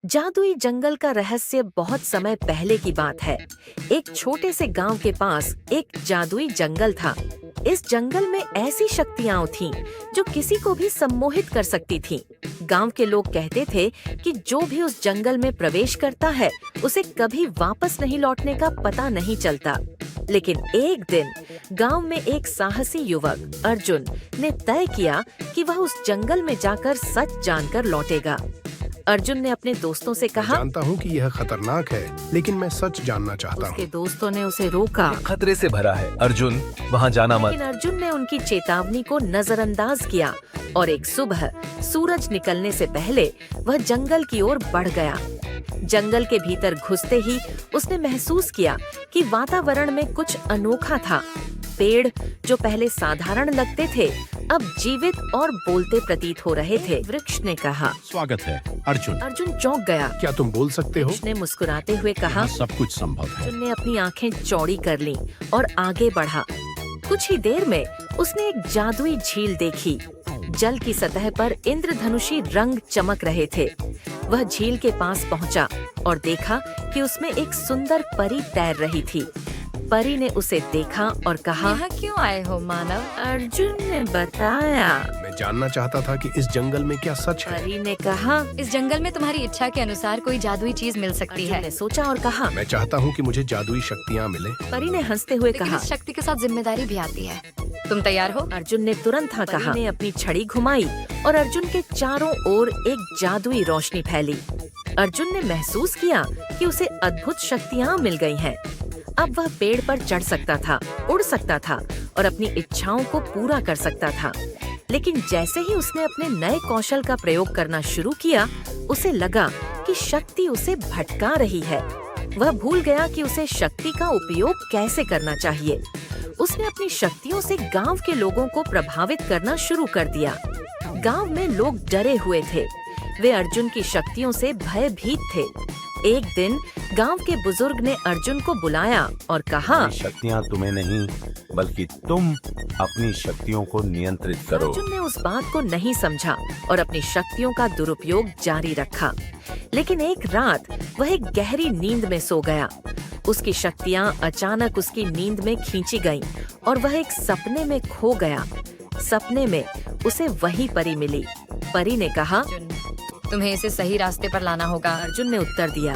जादुई जंगल का रहस्य बहुत समय पहले की बात है। एक छोटे से गांव के पास एक जादुई जंगल था। इस जंगल में ऐसी शक्तियां थीं जो किसी को भी सम्मोहित कर सकती थीं। गांव के लोग कहते थे कि जो भी उस जंगल में प्रवेश करता है उसे कभी वापस नहीं लौटने का पता नहीं चलता। लेकिन एक दिन गांव में एक साहसी युवक अर्जुन ने तय किया कि वह उस जंगल में जाकर सच जानकर लौटेगा। अर्जुन ने अपने दोस्तों से कहा, जानता हूँ कि यह खतरनाक है, लेकिन मैं सच जानना चाहता उसके हूँ। दोस्तों ने उसे रोका, खतरे से भरा है अर्जुन, वहाँ जाना मत। लेकिन अर्जुन ने उनकी चेतावनी को नजरअंदाज किया और एक सुबह सूरज निकलने से पहले वह जंगल की ओर बढ़ गया। जंगल के भीतर घुसते ही उसने महसूस किया कि वातावरण में कुछ अनोखा था। पेड़ जो पहले साधारण लगते थे अब जीवित और बोलते प्रतीत हो रहे थे। वृक्ष ने कहा, स्वागत है अर्जुन। अर्जुन चौंक गया। क्या तुम बोल सकते हो? वृक्ष ने मुस्कुराते हुए कहा, यहाँ सब कुछ संभव है। अर्जुन ने अपनी आंखें चौड़ी कर लीं और आगे बढ़ा। कुछ ही देर में उसने एक जादुई झील देखी। जल की सतह पर इंद्रधनुषी रंग चमक रहे थे। वह झील के पास पहुंचा और देखा कि उसमें एक सुंदर परी तैर रही थी। परी ने उसे देखा और कहा, यहाँ क्यों आए हो मानव? अर्जुन ने बताया। मैं जानना चाहता था कि इस जंगल में क्या सच है। परी ने कहा। इस जंगल में तुम्हारी इच्छा के अनुसार कोई जादुई चीज मिल सकती अर्जुन है, ने सोचा और कहा। मैं चाहता हूँ कि मुझे जादुई शक्तियाँ मिले। परी ने हंसते हुए लेकिन कहा। इस शक्ति के साथ जिम्मेदारी भी आती है। तुम तैयार हो? अर्जुन ने तुरंत हाँ कहा। परी ने अपनी छड़ी घुमाई और अर्जुन के चारों ओर एक जादुई रोशनी फैली। अर्जुन ने महसूस किया कि उसे अद्भुत शक्तियाँ मिल गई हैं। अब वह पेड़ पर चढ़ सकता था, उड़ सकता था और अपनी इच्छाओं को पूरा कर सकता था। लेकिन जैसे ही उसने अपने नए कौशल का प्रयोग करना शुरू किया, उसे लगा कि शक्ति उसे भटका रही है। वह भूल गया कि उसे शक्ति का उपयोग कैसे करना चाहिए। उसने अपनी शक्तियों से गांव के लोगों को प्रभावित करना शुरू कर दिया। गांव में लोग डरे हुए थे। वे अर्जुन की शक्तियों से भयभीत थे। एक दिन गांव के बुजुर्ग ने अर्जुन को बुलाया और कहा, शक्तियाँ तुम्हें नहीं बल्कि तुम अपनी शक्तियों को नियंत्रित करो। अर्जुन ने उस बात को नहीं समझा और अपनी शक्तियों का दुरुपयोग जारी रखा। लेकिन एक रात वह एक गहरी नींद में सो गया। उसकी शक्तियाँ अचानक उसकी नींद में खींची गईं और वह एक सपने में खो गया। सपने में उसे वही परी मिली। परी ने कहा, तुम्हें इसे सही रास्ते पर लाना होगा। अर्जुन ने उत्तर दिया,